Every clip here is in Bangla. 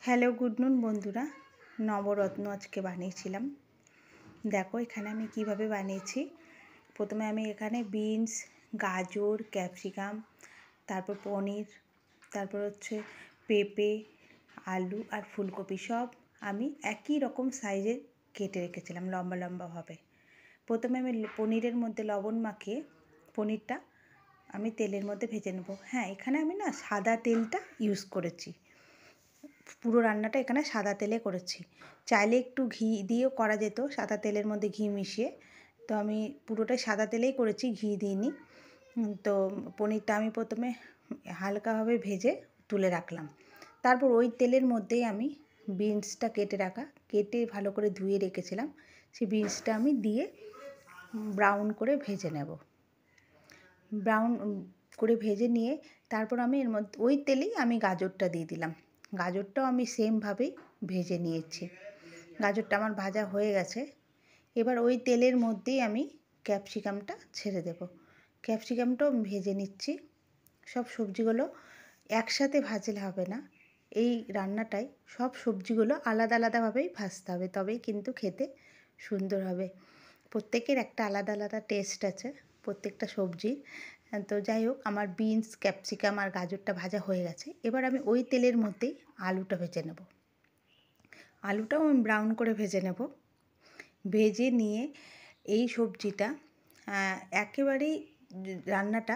হ্যালো গুড নুন বন্ধুরা, নবরত্ন আজকে বানিয়েছিলাম। দেখো এখানে আমি কিভাবে বানিয়েছি। প্রথমে আমি এখানে বিনস, গাজর, ক্যাপসিকাম, তারপর পনির, তারপর হচ্ছে পেঁপে, আলু আর ফুলকপি সব আমি একই রকম সাইজে কেটে রেখেছিলাম লম্বা লম্বাভাবে। প্রথমে আমি পনিরের মধ্যে লবণ মাখিয়ে পনিরটা আমি তেলের মধ্যে ভেজে নেব। হ্যাঁ, এখানে আমি না সাদা তেলটা ইউজ করেছি। পুরো রান্নাটা এখানে সাদা তেলে করেছি। চাইলে একটু ঘি দিয়েও করা যেত, সাদা তেলের মধ্যে ঘি মিশিয়ে। তো আমি পুরোটাই সাদা তেলেই করেছি, ঘি দিইনি। তো পনিরটা আমি প্রথমে হালকাভাবে ভেজে তুলে রাখলাম। তারপর ওই তেলের মধ্যেই আমি বিনসটা কেটে ভালো করে ধুয়ে রেখেছিলাম, সেই বিনসটা আমি দিয়ে ব্রাউন করে ভেজে নেব। ব্রাউন করে ভেজে নিয়ে তারপর আমি এর মধ্যে ওই তেলেই আমি গাজরটা দিয়ে দিলাম। গাজরটাও আমি সেমভাবেই ভেজে নিয়েছি। গাজরটা আমার ভাজা হয়ে গেছে। এবার ওই তেলের মধ্যেই আমি ক্যাপসিকামটা ছেড়ে দেব। ক্যাপসিকামটাও ভেজে নিচ্ছি। সব সবজিগুলো একসাথে ভাজলে হবে না, এই রান্নাটায় সব সবজিগুলো আলাদা আলাদাভাবেই ভাজতে হবে, তবেই কিন্তু খেতে সুন্দর হবে। প্রত্যেকের একটা আলাদা আলাদা টেস্ট আছে প্রত্যেকটা সবজির। তো যাই হোক, আমার বিনস, ক্যাপসিকাম আর গাজরটা ভাজা হয়ে গেছে। এবার আমি ওই তেলের মধ্যেই আলুটা ভেজে নেব। আলুটাও আমি ব্রাউন করে ভেজে নেব। ভেজে নিয়ে এই সবজিটা একেবারেই রান্নাটা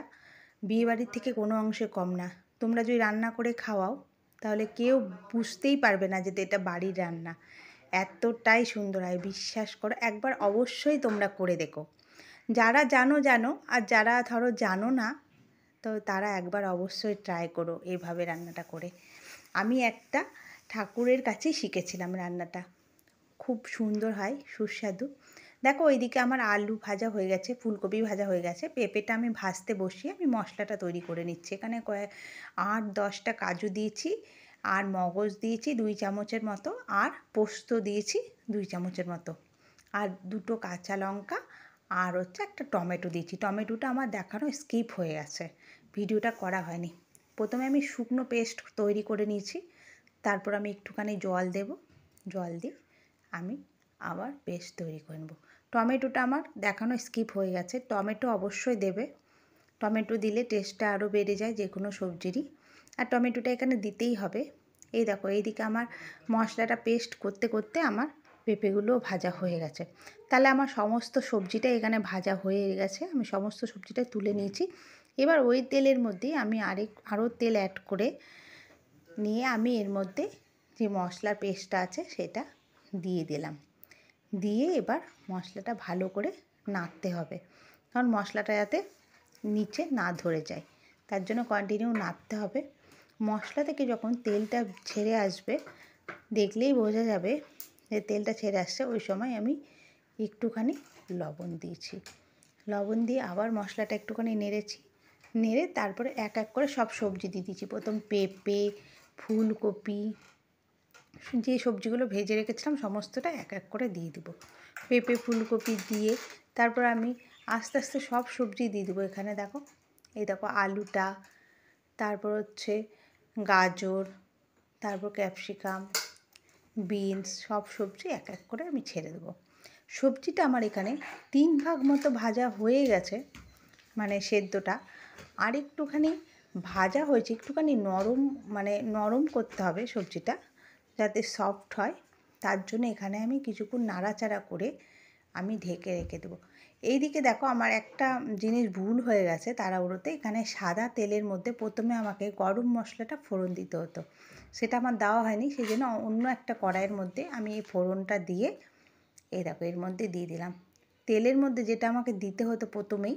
বিয়েবাড়ির থেকে কোনো অংশে কম না। তোমরা যদি রান্না করে খাওয়াও তাহলে কেউ বুঝতেই পারবে না যে এটা বাড়ির রান্না। এতটাই সুন্দর হয়, বিশ্বাস করো, একবার অবশ্যই তোমরা করে দেখো। যারা জানো, আর যারা ধরো জানো না, তো তারা একবার অবশ্যই ট্রাই করো এইভাবে রান্নাটা করে। আমি একটা ঠাকুরের কাছে শিখেছিলাম রান্নাটা, খুব সুন্দর হয়, সুস্বাদু। দেখো ওইদিকে আমার আলু ভাজা হয়ে গেছে, ফুলকপি ভাজা হয়ে গেছে, পেঁপেটা আমি ভাজতে বসিয়ে আমি মশলাটা তৈরি করে নিচ্ছি। এখানে 8-10টা কাজু দিয়েছি, আর মগজ দিয়েছি 2 চামচের মতো, আর পোস্ত দিয়েছি 2 চামচের মতো, আর 2টো কাঁচা লঙ্কা, আর হচ্ছে একটা টমেটো দিয়েছি। টমেটোটা আমার দেখানো স্কিপ হয়ে গেছে, ভিডিওটা করা হয়নি। প্রথমে আমি শুকনো পেস্ট তৈরি করে নিয়েছি, তারপর আমি একটুখানি জল দেব, জল দিয়ে আমি আবার পেস্ট তৈরি করে নেব। টমেটোটা আমার দেখানো স্কিপ হয়ে গেছে, টমেটো অবশ্যই দেবে। টমেটো দিলে টেস্টটা আরও বেড়ে যায় যে কোনো সবজিরই, আর টমেটোটা এখানে দিতেই হবে। এই দেখো এইদিকে আমার মশলাটা পেস্ট করতে করতে আমার পেঁপেগুলোও ভাজা হয়ে গেছে। তাহলে আমার সমস্ত সবজিটা এখানে ভাজা হয়ে গেছে, আমি সমস্ত সবজিটা তুলে নিয়েছি। এবার ওই তেলের মধ্যেই আমি আরও তেল অ্যাড করে নিয়ে আমি এর মধ্যে যে মশলার পেস্টটা আছে সেটা দিয়ে দিলাম। দিয়ে এবার মশলাটা ভালো করে নাড়তে হবে, কারণ মশলাটা যাতে নিচে না ধরে যায়, তার জন্য কন্টিনিউ নাড়তে হবে। মশলা থেকে যখন তেলটা ছেড়ে আসবে, দেখলেই বোঝা যাবে যে তেলটা ছেড়ে আসছে, ওই সময় আমি একটুখানি লবণ দিয়েছি। লবণ দিয়ে আবার মশলাটা একটুখানি নেড়ে তারপরে এক এক করে সব সবজি দিয়ে দিয়েছি। প্রথম পেঁপে, ফুলকপি, যে সবজিগুলো ভেজে রেখেছিলাম সমস্তটা এক এক করে দিয়ে দেবো। পেঁপে, ফুলকপি দিয়ে তারপর আমি আস্তে আস্তে সব সবজি দিয়ে দেবো। এখানে দেখো, এই দেখো আলুটা, তারপর হচ্ছে গাজর, তারপর ক্যাপসিকাম, বিনস, সব সবজি এক এক করে আমি ছেড়ে দেবো। সবজিটা আমার এখানে 3 ভাগ মতো ভাজা হয়ে গেছে, মানে সেদ্ধটা আর একটুখানি ভাজা হয়েছে, একটুখানি নরম, মানে নরম করতে হবে সবজিটা যাতে সফট হয়। তার জন্য এখানে আমি কিছুক্ষণ নাড়াচাড়া করে আমি ঢেকে রেখে দেবো। এইদিকে দেখো আমার একটা জিনিস ভুল হয়ে গেছে তাড়াহুড়োতে, এখানে সাদা তেলের মধ্যে প্রথমে আমাকে গরম মশলাটা ফোড়ন দিতে হতো, সেটা আমার দেওয়া হয়নি। সেই জন্য অন্য একটা কড়াইয়ের মধ্যে আমি এই ফোড়নটা দিয়ে এই দেখো এর মধ্যে দিয়ে দিলাম। তেলের মধ্যে যেটা আমাকে দিতে হতো প্রথমেই,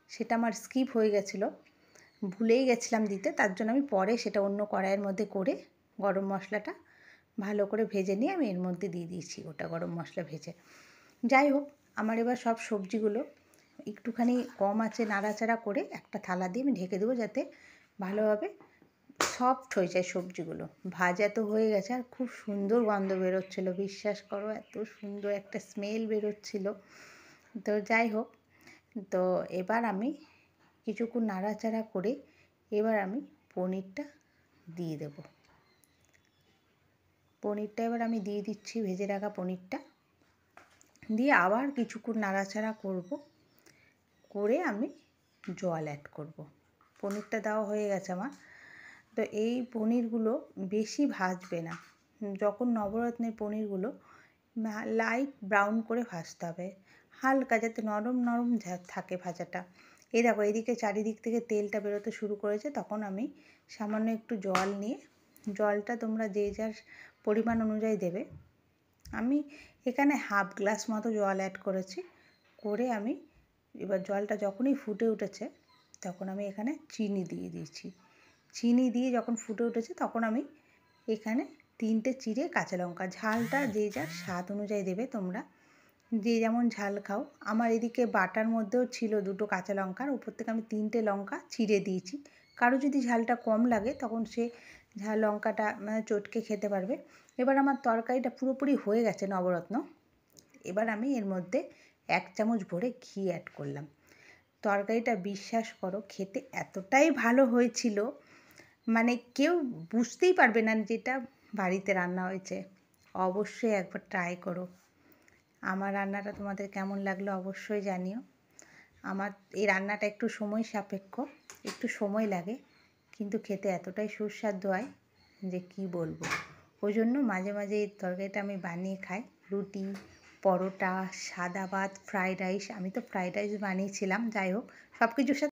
সেটা আমার স্কিপ হয়ে গেছিলো, ভুলেই গেছিলাম দিতে। তার জন্য আমি পরে সেটা অন্য কড়াইয়ের মধ্যে করে গরম মশলাটা ভালো করে ভেজে নিয়ে আমি এর মধ্যে দিয়ে দিয়েছি ওটা গরম মশলা ভেজে। যাই হোক, আমার এবার সব সবজিগুলো একটুখানি কম আঁচে নাড়াচাড়া করে একটা থালা দিয়ে আমি ঢেকে দেবো, যাতে ভালোভাবে সফট হয়ে যায় সবজিগুলো। ভাজা তো হয়ে গেছে, আর খুব সুন্দর গন্ধ বেরোচ্ছিলো, বিশ্বাস করো এত সুন্দর একটা স্মেল বেরোচ্ছিলো। তো যাই হোক, তো এবার আমি কিছুক্ষণ নাড়াচাড়া করে এবার আমি পনিরটা দিয়ে দেবো। পনিরটা এবার আমি দিয়ে দিচ্ছি, ভেজে রাখা পনিরটা দিয়ে আবার কিছুক্ষণ নাড়াচাড়া করব, করে আমি জল অ্যাড করব। পনিরটা দেওয়া হয়ে গেছে আমার। তো এই পনিরগুলো বেশি ভাজবে না, যখন নবরত্নের পনিরগুলো লাইট ব্রাউন করে ভাজতে হবে, হালকা, যাতে নরম নরম থাকে ভাজাটা। এই দেখো এদিকে চারিদিক থেকে তেলটা বেরোতে শুরু করেছে, তখন আমি সামান্য একটু জল নিয়ে, জলটা তোমরা যে যার পরিমাণ অনুযায়ী দেবে। আমি এখানে হাফ গ্লাস মতো জল অ্যাড করেছি, করে আমি এবার জলটা যখনই ফুটে উঠেছে তখন আমি এখানে চিনি দিয়ে দিয়েছি। চিনি দিয়ে যখন ফুটে উঠেছে তখন আমি এখানে 3টে চিড়ে কাঁচা লঙ্কা, ঝালটা যে যার স্বাদ অনুযায়ী দেবে তোমরা, যে যেমন ঝাল খাও। আমার এদিকে বাটার মধ্যেও ছিল 2টো কাঁচা লঙ্কার, উপর থেকে আমি 3টে লঙ্কা চিড়ে দিয়েছি। কারো যদি ঝালটা কম লাগে তখন সে ঝাল লঙ্কাটা চটকে খেতে পারবে। এবার আমার তরকারিটা পুরোপুরি হয়ে গেছে নবরত্ন। এবার আমি এর মধ্যে 1 চামচ ভরে ঘি অ্যাড করলাম। তরকারিটা বিশ্বাস করো খেতে এতটাই ভালো হয়েছিল, মানে কেউ বুঝতেই পারবে না যেটা বাড়িতে রান্না হয়েছে। অবশ্যই একবার ট্রাই করো। আমার রান্নাটা তোমাদের কেমন লাগলো অবশ্যই জানিও। আমার এই রান্নাটা একটু সময় সাপেক্ষ, একটু সময় লাগে, কিন্তু খেতে এতটাই সুস্বাদু হয় যে কি বলবো। ওই জন্য মাঝে মাঝে এই তরকারিটা আমি বানিয়ে খাই। রুটি, পরোটা, সাদা ভাত, ফ্রাইড রাইস, আমি তো ফ্রাইড রাইস বানিয়েছিলাম। যাই হোক, সব কিছুর সাথে